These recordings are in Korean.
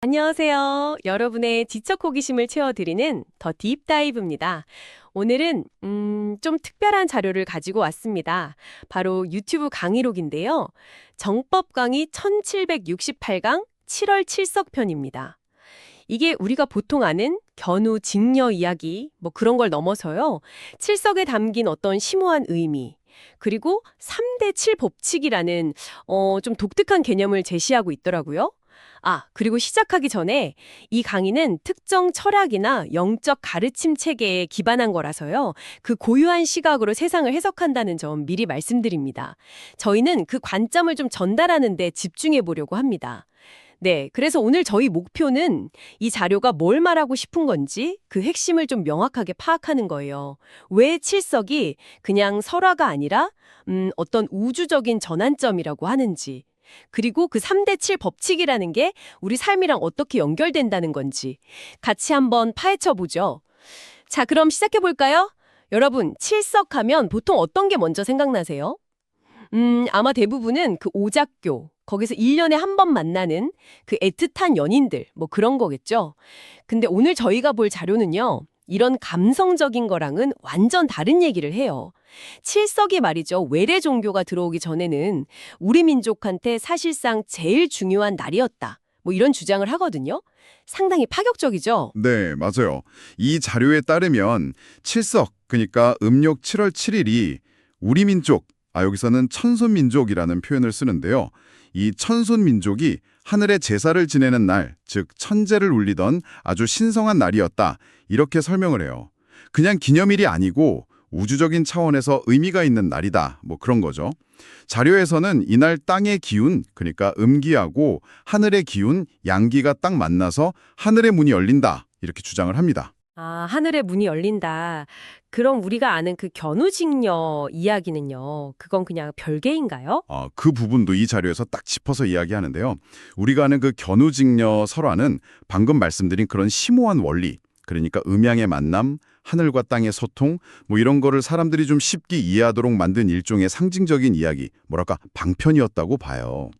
안녕하세요. 여러분의 지적 호기심을 채워드리는 더 딥다이브입니다. 오늘은 좀 특별한 자료를 가지고 왔습니다. 바로 유튜브 강의록인데요. 정법 강의 1768강 7월 7석편입니다. 이게 우리가 보통 아는 견우, 직녀 이야기 뭐 그런 걸 넘어서요. 칠석에 담긴 어떤 심오한 의미, 그리고 3대 7 법칙이라는 좀 독특한 개념을 제시하고 있더라고요. 그리고 시작하기 전에 이 강의는 특정 철학이나 영적 가르침 체계에 기반한 거라서요. 그 고유한 시각으로 세상을 해석한다는 점 미리 말씀드립니다. 저희는 그 관점을 좀 전달하는 데 집중해 보려고 합니다. 네, 그래서 오늘 저희 목표는 이 자료가 뭘 말하고 싶은 건지 그 핵심을 좀 명확하게 파악하는 거예요. 왜 칠석이 그냥 설화가 아니라 어떤 우주적인 전환점이라고 하는지, 그리고 그 3대 7 법칙이라는 게 우리 삶이랑 어떻게 연결된다는 건지 같이 한번 파헤쳐 보죠. 자, 그럼 시작해 볼까요? 여러분, 칠석하면 보통 어떤 게 먼저 생각나세요? 아마 대부분은 그 오작교, 거기서 1년에 한 번 만나는 그 애틋한 연인들, 뭐 그런 거겠죠. 근데 오늘 저희가 볼 자료는요, 이런 감성적인 거랑은 완전 다른 얘기를 해요. 칠석이 말이죠, 외래 종교가 들어오기 전에는 우리 민족한테 사실상 제일 중요한 날이었다. 뭐 이런 주장을 하거든요. 상당히 파격적이죠. 네, 맞아요. 이 자료에 따르면 칠석, 그러니까 음력 7월 7일이 우리 민족, 여기서는 천손민족이라는 표현을 쓰는데요. 이 천손민족이 하늘의 제사를 지내는 날, 즉 천제를 울리던 아주 신성한 날이었다. 이렇게 설명을 해요. 그냥 기념일이 아니고 우주적인 차원에서 의미가 있는 날이다. 뭐 그런 거죠. 자료에서는 이날 땅의 기운, 그러니까 음기하고 하늘의 기운, 양기가 딱 만나서 하늘의 문이 열린다. 이렇게 주장을 합니다. 하늘의 문이 열린다. 그럼 우리가 아는 그 견우직녀 이야기는요, 그건 그냥 별개인가요? 그 부분도 이 자료에서 딱 짚어서 이야기하는데요. 우리가 아는 그 견우직녀 설화는 방금 말씀드린 그런 심오한 원리, 그러니까 음양의 만남, 하늘과 땅의 소통, 뭐 이런 거를 사람들이 좀 쉽게 이해하도록 만든 일종의 상징적인 이야기, 뭐랄까 방편이었다고 봐요.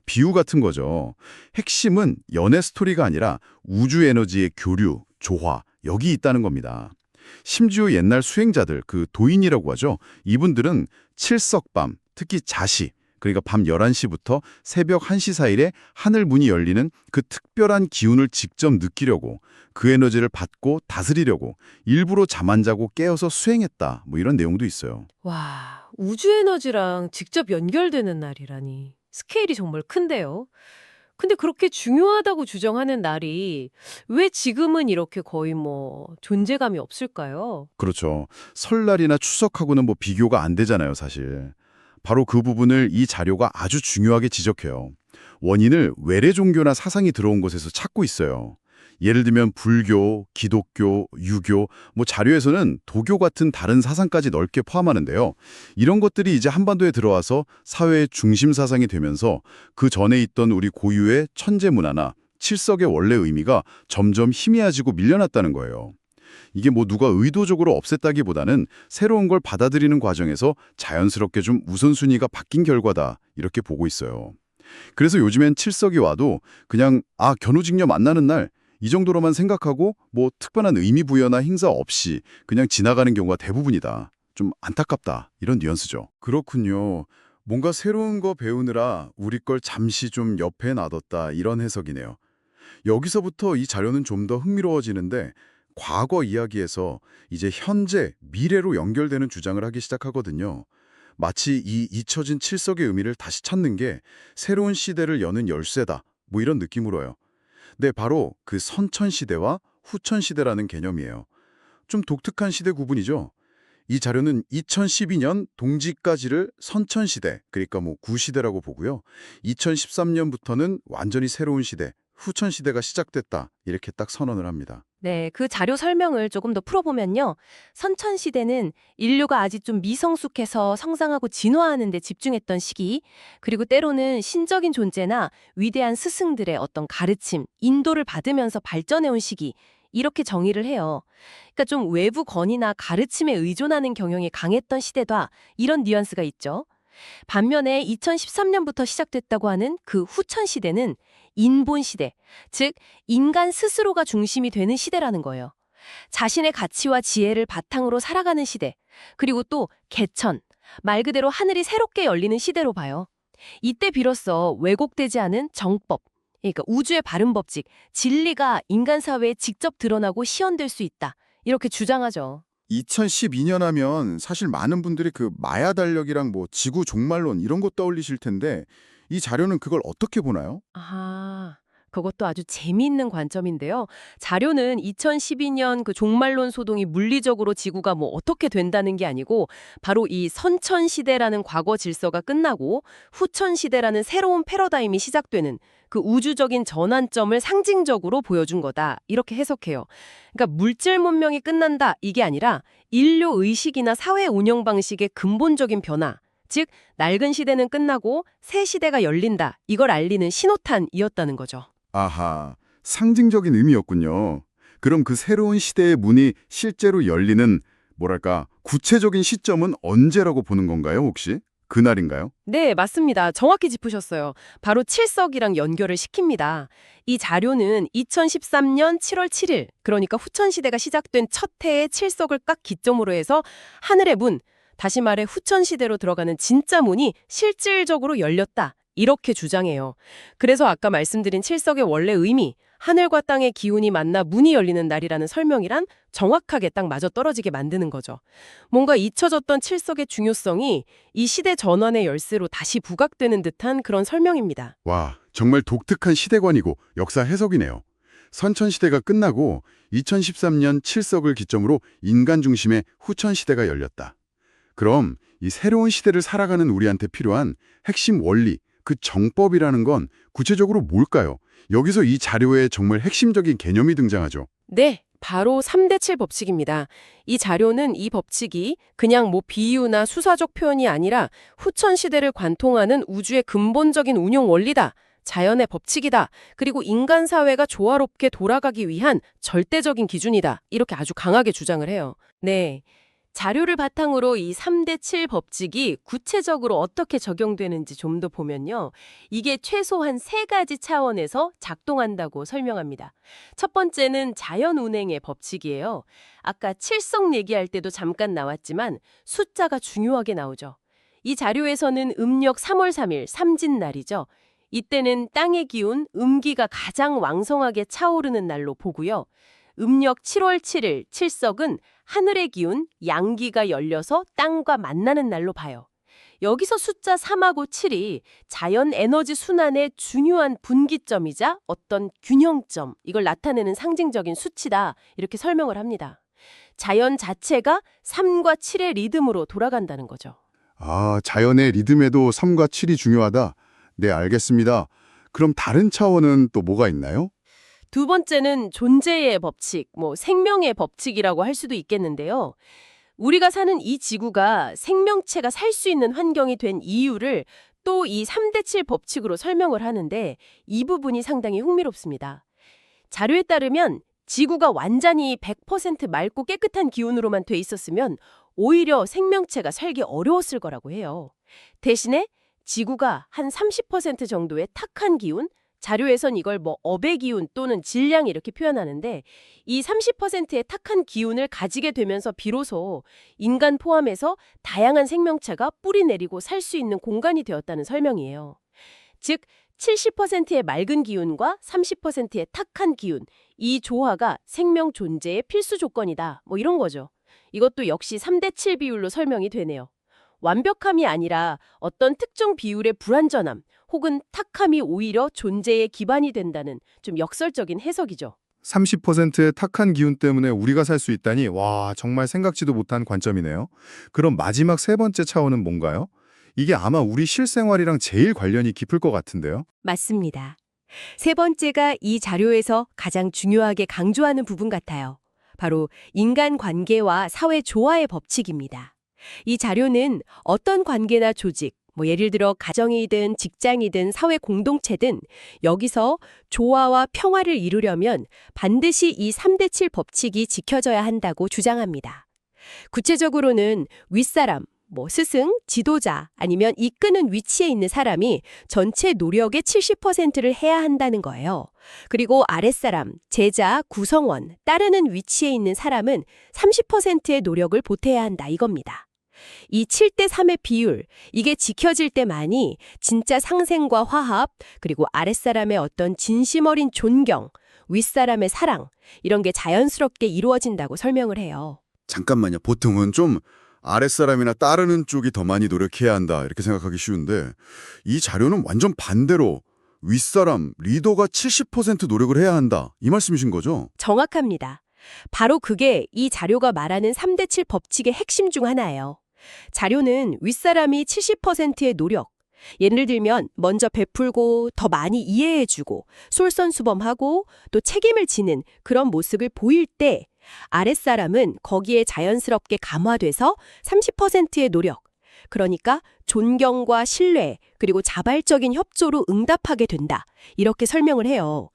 비유 같은 거죠. 핵심은 연애 스토리가 아니라 우주 에너지의 교류, 조화, 여기 있다는 겁니다. 심지어 옛날 수행자들, 그 도인이라고 하죠. 이분들은 칠석밤, 특히 자시, 그러니까 밤 11시부터 새벽 1시 사이에 하늘 문이 열리는 그 특별한 기운을 직접 느끼려고, 그 에너지를 받고 다스리려고 일부러 잠 안 자고 깨어서 수행했다. 뭐 이런 내용도 있어요. 와, 우주 에너지랑 직접 연결되는 날이라니. 스케일이 정말 큰데요. 근데 그렇게 중요하다고 주장하는 날이 왜 지금은 이렇게 거의 뭐 존재감이 없을까요? 그렇죠. 설날이나 추석하고는 뭐 비교가 안 되잖아요, 사실. 바로 그 부분을 이 자료가 아주 중요하게 지적해요. 원인을 외래 종교나 사상이 들어온 곳에서 찾고 있어요. 예를 들면 불교, 기독교, 유교, 뭐 자료에서는 도교 같은 다른 사상까지 넓게 포함하는데요. 이런 것들이 이제 한반도에 들어와서 사회의 중심 사상이 되면서 그 전에 있던 우리 고유의 천재 문화나 칠석의 원래 의미가 점점 희미해지고 밀려났다는 거예요. 이게 뭐 누가 의도적으로 없앴다기보다는 새로운 걸 받아들이는 과정에서 자연스럽게 좀 우선순위가 바뀐 결과다 이렇게 보고 있어요. 그래서 요즘엔 칠석이 와도 그냥 견우직녀 만나는 날 이 정도로만 생각하고 뭐 특별한 의미 부여나 행사 없이 그냥 지나가는 경우가 대부분이다. 좀 안타깝다. 이런 뉘앙스죠. 그렇군요. 뭔가 새로운 거 배우느라 우리 걸 잠시 좀 옆에 놔뒀다. 이런 해석이네요. 여기서부터 이 자료는 좀 더 흥미로워지는데 과거 이야기에서 이제 현재, 미래로 연결되는 주장을 하기 시작하거든요. 마치 이 잊혀진 칠석의 의미를 다시 찾는 게 새로운 시대를 여는 열쇠다. 뭐 이런 느낌으로요. 네, 바로 그 선천시대와 후천시대라는 개념이에요. 좀 독특한 시대 구분이죠. 이 자료는 2012년 동지까지를 선천시대, 그러니까 뭐 구시대라고 보고요. 2013년부터는 완전히 새로운 시대, 후천시대가 시작됐다. 이렇게 딱 선언을 합니다. 네, 그 자료 설명을 조금 더 풀어보면요. 선천시대는 인류가 아직 좀 미성숙해서 성장하고 진화하는 데 집중했던 시기, 그리고 때로는 신적인 존재나 위대한 스승들의 어떤 가르침, 인도를 받으면서 발전해온 시기, 이렇게 정의를 해요. 그러니까 좀 외부 권위나 가르침에 의존하는 경향이 강했던 시대다, 이런 뉘앙스가 있죠. 반면에 2013년부터 시작됐다고 하는 그 후천 시대는 인본 시대, 즉 인간 스스로가 중심이 되는 시대라는 거예요. 자신의 가치와 지혜를 바탕으로 살아가는 시대, 그리고 또 개천, 말 그대로 하늘이 새롭게 열리는 시대로 봐요. 이때 비로소 왜곡되지 않은 정법, 그러니까 우주의 바른 법칙, 진리가 인간 사회에 직접 드러나고 시연될 수 있다. 이렇게 주장하죠. 2012년 하면 사실 많은 분들이 그 마야 달력이랑 뭐 지구 종말론 이런 거 떠올리실 텐데 이 자료는 그걸 어떻게 보나요? 아, 그것도 아주 재미있는 관점인데요. 자료는 2012년 그 종말론 소동이 물리적으로 지구가 뭐 어떻게 된다는 게 아니고 바로 이 선천 시대라는 과거 질서가 끝나고 후천 시대라는 새로운 패러다임이 시작되는 그 우주적인 전환점을 상징적으로 보여준 거다. 이렇게 해석해요. 그러니까 물질 문명이 끝난다 이게 아니라 인류 의식이나 사회 운영 방식의 근본적인 변화, 즉 낡은 시대는 끝나고 새 시대가 열린다. 이걸 알리는 신호탄이었다는 거죠. 아하, 상징적인 의미였군요. 그럼 그 새로운 시대의 문이 실제로 열리는, 뭐랄까, 구체적인 시점은 언제라고 보는 건가요, 혹시? 그날인가요? 네, 맞습니다. 정확히 짚으셨어요. 바로 칠석이랑 연결을 시킵니다. 이 자료는 2013년 7월 7일, 그러니까 후천시대가 시작된 첫 해의 칠석을 딱 기점으로 해서 하늘의 문, 다시 말해 후천시대로 들어가는 진짜 문이 실질적으로 열렸다. 이렇게 주장해요. 그래서 아까 말씀드린 칠석의 원래 의미, 하늘과 땅의 기운이 만나 문이 열리는 날이라는 설명이란 정확하게 딱 맞아떨어지게 만드는 거죠. 뭔가 잊혀졌던 칠석의 중요성이 이 시대 전환의 열쇠로 다시 부각되는 듯한 그런 설명입니다. 와, 정말 독특한 시대관이고 역사 해석이네요. 선천시대가 끝나고 2013년 칠석을 기점으로 인간 중심의 후천시대가 열렸다. 그럼 이 새로운 시대를 살아가는 우리한테 필요한 핵심 원리, 그 정법이라는 건 구체적으로 뭘까요? 여기서 이 자료에 정말 핵심적인 개념이 등장하죠. 네, 바로 3대7 법칙입니다. 이 자료는 이 법칙이 그냥 뭐 비유나 수사적 표현이 아니라 후천 시대를 관통하는 우주의 근본적인 운용 원리다. 자연의 법칙이다. 그리고 인간 사회가 조화롭게 돌아가기 위한 절대적인 기준이다. 이렇게 아주 강하게 주장을 해요. 네. 자료를 바탕으로 이 3대7 법칙이 구체적으로 어떻게 적용되는지 좀 더 보면요. 이게 최소한 3가지 차원에서 작동한다고 설명합니다. 첫 번째는 자연운행의 법칙이에요. 아까 칠석 얘기할 때도 잠깐 나왔지만 숫자가 중요하게 나오죠. 이 자료에서는 음력 3월 3일 삼진날이죠. 이때는 땅의 기운, 음기가 가장 왕성하게 차오르는 날로 보고요. 음력 7월 7일 칠석은 하늘의 기운, 양기가 열려서 땅과 만나는 날로 봐요. 여기서 숫자 3하고 7이 자연 에너지 순환의 중요한 분기점이자 어떤 균형점, 이걸 나타내는 상징적인 수치다. 이렇게 설명을 합니다. 자연 자체가 3과 7의 리듬으로 돌아간다는 거죠. 아, 자연의 리듬에도 3과 7이 중요하다. 네, 알겠습니다. 그럼 다른 차원은 또 뭐가 있나요? 두 번째는 존재의 법칙, 생명의 법칙이라고 할 수도 있겠는데요. 우리가 사는 이 지구가 생명체가 살 수 있는 환경이 된 이유를 또 이 3대7 법칙으로 설명을 하는데 이 부분이 상당히 흥미롭습니다. 자료에 따르면 지구가 완전히 100% 맑고 깨끗한 기운으로만 돼 있었으면 오히려 생명체가 살기 어려웠을 거라고 해요. 대신에 지구가 한 30% 정도의 탁한 기운, 자료에선 이걸 업의 기운 또는 질량 이렇게 표현하는데 이 30%의 탁한 기운을 가지게 되면서 비로소 인간 포함해서 다양한 생명체가 뿌리 내리고 살 수 있는 공간이 되었다는 설명이에요. 즉 70%의 맑은 기운과 30%의 탁한 기운, 이 조화가 생명 존재의 필수 조건이다. 이런 거죠. 이것도 역시 3대7 비율로 설명이 되네요. 완벽함이 아니라 어떤 특정 비율의 불완전함 혹은 탁함이 오히려 존재의 기반이 된다는 좀 역설적인 해석이죠. 30%의 탁한 기운 때문에 우리가 살 수 있다니 와, 정말 생각지도 못한 관점이네요. 그럼 마지막 세 번째 차원은 뭔가요? 이게 아마 우리 실생활이랑 제일 관련이 깊을 것 같은데요. 맞습니다. 세 번째가 이 자료에서 가장 중요하게 강조하는 부분 같아요. 바로 인간관계와 사회 조화의 법칙입니다. 이 자료는 어떤 관계나 조직, 예를 들어 가정이든 직장이든 사회 공동체든 여기서 조화와 평화를 이루려면 반드시 이 3대7 법칙이 지켜져야 한다고 주장합니다. 구체적으로는 윗사람, 뭐 스승, 지도자 아니면 이끄는 위치에 있는 사람이 전체 노력의 70%를 해야 한다는 거예요. 그리고 아랫사람, 제자, 구성원, 따르는 위치에 있는 사람은 30%의 노력을 보태야 한다 이겁니다. 이 7대 3의 비율, 이게 지켜질 때만이 진짜 상생과 화합, 그리고 아랫사람의 어떤 진심 어린 존경, 윗사람의 사랑, 이런 게 자연스럽게 이루어진다고 설명을 해요. 잠깐만요. 보통은 좀 아랫사람이나 따르는 쪽이 더 많이 노력해야 한다 이렇게 생각하기 쉬운데 이 자료는 완전 반대로 윗사람, 리더가 70% 노력을 해야 한다 이 말씀이신 거죠? 정확합니다. 바로 그게 이 자료가 말하는 3대 7 법칙의 핵심 중 하나예요. 자료는 윗사람이 70%의 노력, 예를 들면 먼저 베풀고 더 많이 이해해주고 솔선수범하고 또 책임을 지는 그런 모습을 보일 때 아랫사람은 거기에 자연스럽게 감화돼서 30%의 노력, 그러니까 존경과 신뢰 그리고 자발적인 협조로 응답하게 된다. 이렇게 설명을 해요.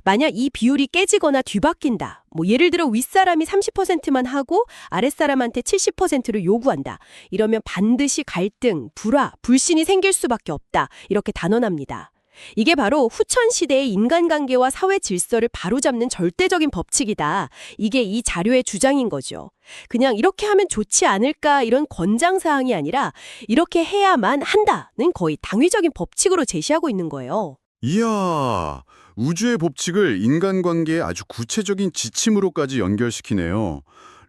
만약 이 비율이 깨지거나 뒤바뀐다. 뭐 예를 들어 윗사람이 30%만 하고 아랫사람한테 70%를 요구한다. 이러면 반드시 갈등, 불화, 불신이 생길 수밖에 없다. 이렇게 단언합니다. 이게 바로 후천시대의 인간관계와 사회 질서를 바로잡는 절대적인 법칙이다. 이게 이 자료의 주장인 거죠. 그냥 이렇게 하면 좋지 않을까 이런 권장사항이 아니라 이렇게 해야만 한다는 거의 당위적인 법칙으로 제시하고 있는 거예요. 이야, 우주의 법칙을 인간관계의 아주 구체적인 지침으로까지 연결시키네요.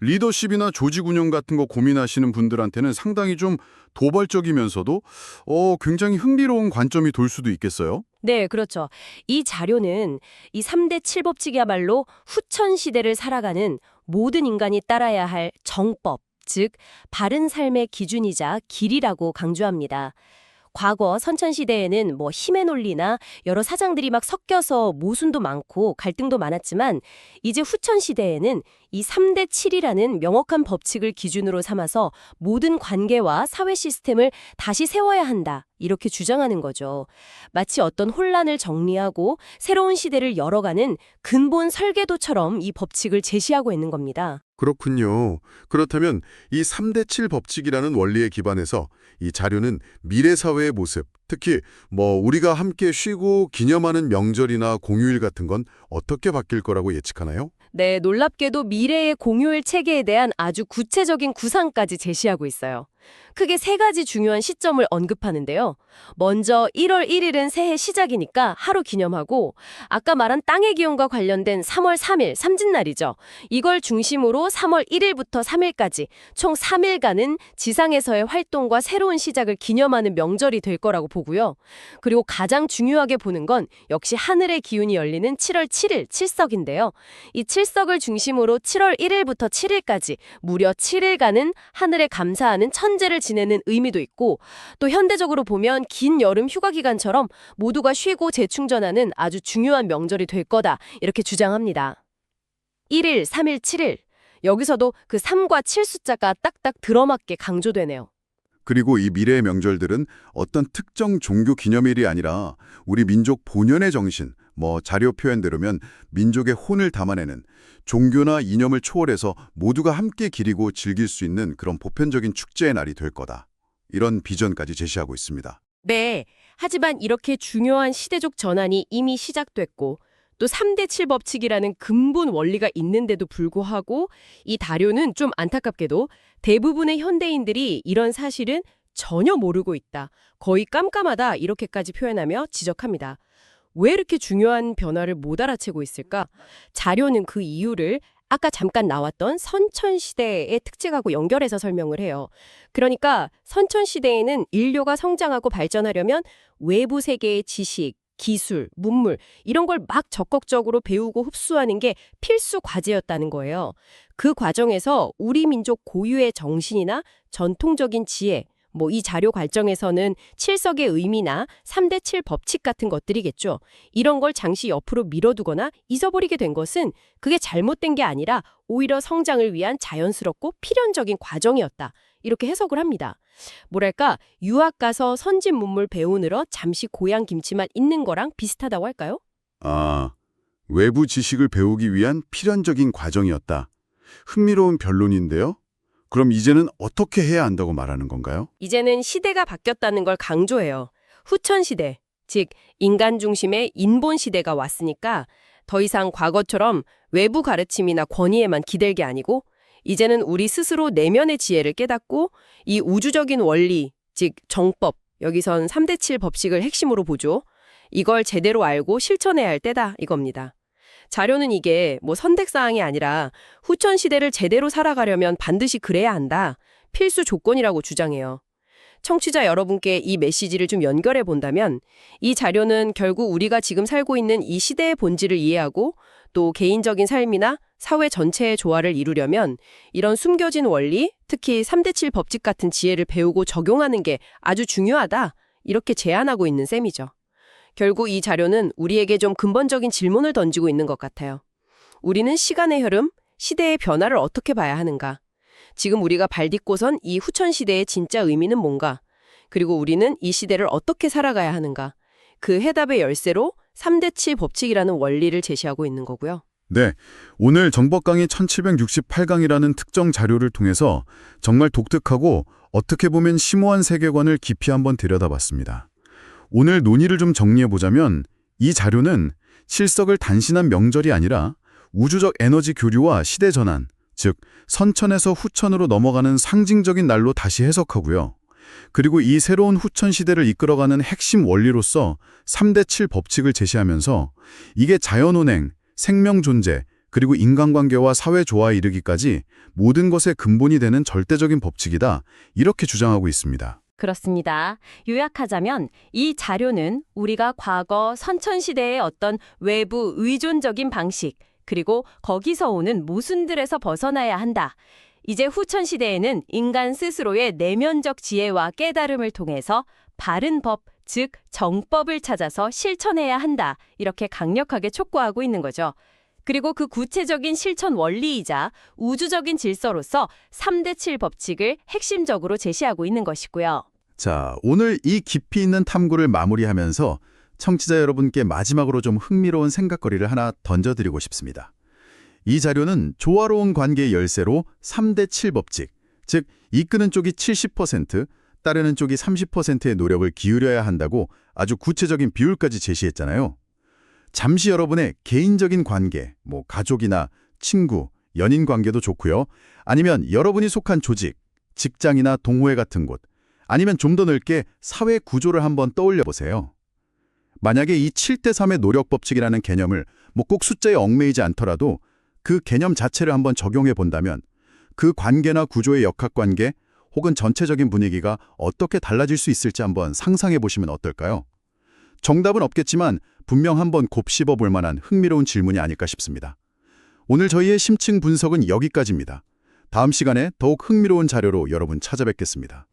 리더십이나 조직 운영 같은 거 고민하시는 분들한테는 상당히 좀 도발적이면서도 굉장히 흥미로운 관점이 돌 수도 있겠어요? 네, 그렇죠. 이 자료는 이 3대 7법칙이야말로 후천시대를 살아가는 모든 인간이 따라야 할 정법, 즉 바른 삶의 기준이자 길이라고 강조합니다. 과거 선천시대에는 뭐 힘의 논리나 여러 사장들이 막 섞여서 모순도 많고 갈등도 많았지만 이제 후천시대에는 이 3대 7이라는 명확한 법칙을 기준으로 삼아서 모든 관계와 사회 시스템을 다시 세워야 한다. 이렇게 주장하는 거죠. 마치 어떤 혼란을 정리하고 새로운 시대를 열어가는 근본 설계도처럼 이 법칙을 제시하고 있는 겁니다. 그렇군요. 그렇다면 이 3대 7 법칙이라는 원리에 기반해서 이 자료는 미래 사회의 모습, 특히 우리가 함께 쉬고 기념하는 명절이나 공휴일 같은 건 어떻게 바뀔 거라고 예측하나요? 네, 놀랍게도 미래의 공휴일 체계에 대한 아주 구체적인 구상까지 제시하고 있어요. 크게 세 가지 중요한 시점을 언급하는데요. 먼저 1월 1일은 새해 시작이니까 하루 기념하고 아까 말한 땅의 기원과 관련된 3월 3일, 삼진날이죠. 이걸 중심으로 3월 1일부터 3일까지 총 3일간은 지상에서의 활동과 새로운 시작을 기념하는 명절이 될 거라고 보고요. 그리고 가장 중요하게 보는 건 역시 하늘의 기운이 열리는 7월 7일, 칠석인데요. 이 칠석을 중심으로 7월 1일부터 7일까지 무려 7일간은 하늘에 감사하는 천재를 지내는 의미도 있고 또 현대적으로 보면 긴 여름 휴가 기간처럼 모두가 쉬고 재충전하는 아주 중요한 명절이 될 거다 이렇게 주장합니다. 1일, 3일, 7일 여기서도 그 3과 7 숫자가 딱딱 들어맞게 강조되네요. 그리고 이 미래의 명절들은 어떤 특정 종교 기념일이 아니라 우리 민족 본연의 정신, 자료 표현대로면 민족의 혼을 담아내는 종교나 이념을 초월해서 모두가 함께 기리고 즐길 수 있는 그런 보편적인 축제의 날이 될 거다. 이런 비전까지 제시하고 있습니다. 네, 하지만 이렇게 중요한 시대적 전환이 이미 시작됐고 또 3대 7 법칙이라는 근본 원리가 있는데도 불구하고 이 다료는 좀 안타깝게도 대부분의 현대인들이 이런 사실은 전혀 모르고 있다. 거의 깜깜하다 이렇게까지 표현하며 지적합니다. 왜 이렇게 중요한 변화를 못 알아채고 있을까? 자료는 그 이유를 아까 잠깐 나왔던 선천시대의 특징하고 연결해서 설명을 해요. 그러니까 선천시대에는 인류가 성장하고 발전하려면 외부 세계의 지식, 기술, 문물 이런 걸 막 적극적으로 배우고 흡수하는 게 필수 과제였다는 거예요. 그 과정에서 우리 민족 고유의 정신이나 전통적인 지혜, 이 자료 관점에서는 칠석의 의미나 3대 7 법칙 같은 것들이겠죠. 이런 걸 잠시 옆으로 밀어두거나 잊어버리게 된 것은 그게 잘못된 게 아니라 오히려 성장을 위한 자연스럽고 필연적인 과정이었다. 이렇게 해석을 합니다. 뭐랄까, 유학 가서 선진 문물 배우느라 잠시 고향 김치만 있는 거랑 비슷하다고 할까요? 외부 지식을 배우기 위한 필연적인 과정이었다. 흥미로운 변론인데요. 그럼 이제는 어떻게 해야 한다고 말하는 건가요? 이제는 시대가 바뀌었다는 걸 강조해요. 후천 시대, 즉 인간 중심의 인본 시대가 왔으니까 더 이상 과거처럼 외부 가르침이나 권위에만 기댈 게 아니고 이제는 우리 스스로 내면의 지혜를 깨닫고 이 우주적인 원리, 즉 정법, 여기선 3대 7 법칙을 핵심으로 보죠. 이걸 제대로 알고 실천해야 할 때다 이겁니다. 자료는 이게 뭐 선택사항이 아니라 후천 시대를 제대로 살아가려면 반드시 그래야 한다. 필수 조건이라고 주장해요. 청취자 여러분께 이 메시지를 좀 연결해 본다면 이 자료는 결국 우리가 지금 살고 있는 이 시대의 본질을 이해하고 또 개인적인 삶이나 사회 전체의 조화를 이루려면 이런 숨겨진 원리, 특히 3대 7 법칙 같은 지혜를 배우고 적용하는 게 아주 중요하다. 이렇게 제안하고 있는 셈이죠. 결국 이 자료는 우리에게 좀 근본적인 질문을 던지고 있는 것 같아요. 우리는 시간의 흐름, 시대의 변화를 어떻게 봐야 하는가? 지금 우리가 발딛고선 이 후천 시대의 진짜 의미는 뭔가? 그리고 우리는 이 시대를 어떻게 살아가야 하는가? 그 해답의 열쇠로 3대 7 법칙이라는 원리를 제시하고 있는 거고요. 네, 오늘 정법 강의 1768강이라는 특정 자료를 통해서 정말 독특하고 어떻게 보면 심오한 세계관을 깊이 한번 들여다봤습니다. 오늘 논의를 좀 정리해보자면 이 자료는 실석을 단순한 명절이 아니라 우주적 에너지 교류와 시대 전환, 즉 선천에서 후천으로 넘어가는 상징적인 날로 다시 해석하고요. 그리고 이 새로운 후천 시대를 이끌어가는 핵심 원리로서 3대 7 법칙을 제시하면서 이게 자연운행, 생명 존재, 그리고 인간관계와 사회 조화에 이르기까지 모든 것의 근본이 되는 절대적인 법칙이다. 이렇게 주장하고 있습니다. 그렇습니다. 요약하자면 이 자료는 우리가 과거 선천시대의 어떤 외부 의존적인 방식, 그리고 거기서 오는 모순들에서 벗어나야 한다. 이제 후천시대에는 인간 스스로의 내면적 지혜와 깨달음을 통해서 바른 법, 즉 정법을 찾아서 실천해야 한다. 이렇게 강력하게 촉구하고 있는 거죠. 그리고 그 구체적인 실천 원리이자 우주적인 질서로서 3대 7 법칙을 핵심적으로 제시하고 있는 것이고요. 자, 오늘 이 깊이 있는 탐구를 마무리하면서 청취자 여러분께 마지막으로 좀 흥미로운 생각거리를 하나 던져드리고 싶습니다. 이 자료는 조화로운 관계의 열쇠로 3대 7 법칙, 즉 이끄는 쪽이 70%, 따르는 쪽이 30%의 노력을 기울여야 한다고 아주 구체적인 비율까지 제시했잖아요. 잠시 여러분의 개인적인 관계, 뭐 가족이나 친구, 연인 관계도 좋고요. 아니면 여러분이 속한 조직, 직장이나 동호회 같은 곳, 아니면 좀 더 넓게 사회 구조를 한번 떠올려 보세요. 만약에 이 7대 3의 노력 법칙이라는 개념을 뭐 꼭 숫자에 얽매이지 않더라도 그 개념 자체를 한번 적용해 본다면 그 관계나 구조의 역학관계 혹은 전체적인 분위기가 어떻게 달라질 수 있을지 한번 상상해 보시면 어떨까요? 정답은 없겠지만 분명 한번 곱씹어 볼 만한 흥미로운 질문이 아닐까 싶습니다. 오늘 저희의 심층 분석은 여기까지입니다. 다음 시간에 더욱 흥미로운 자료로 여러분 찾아뵙겠습니다.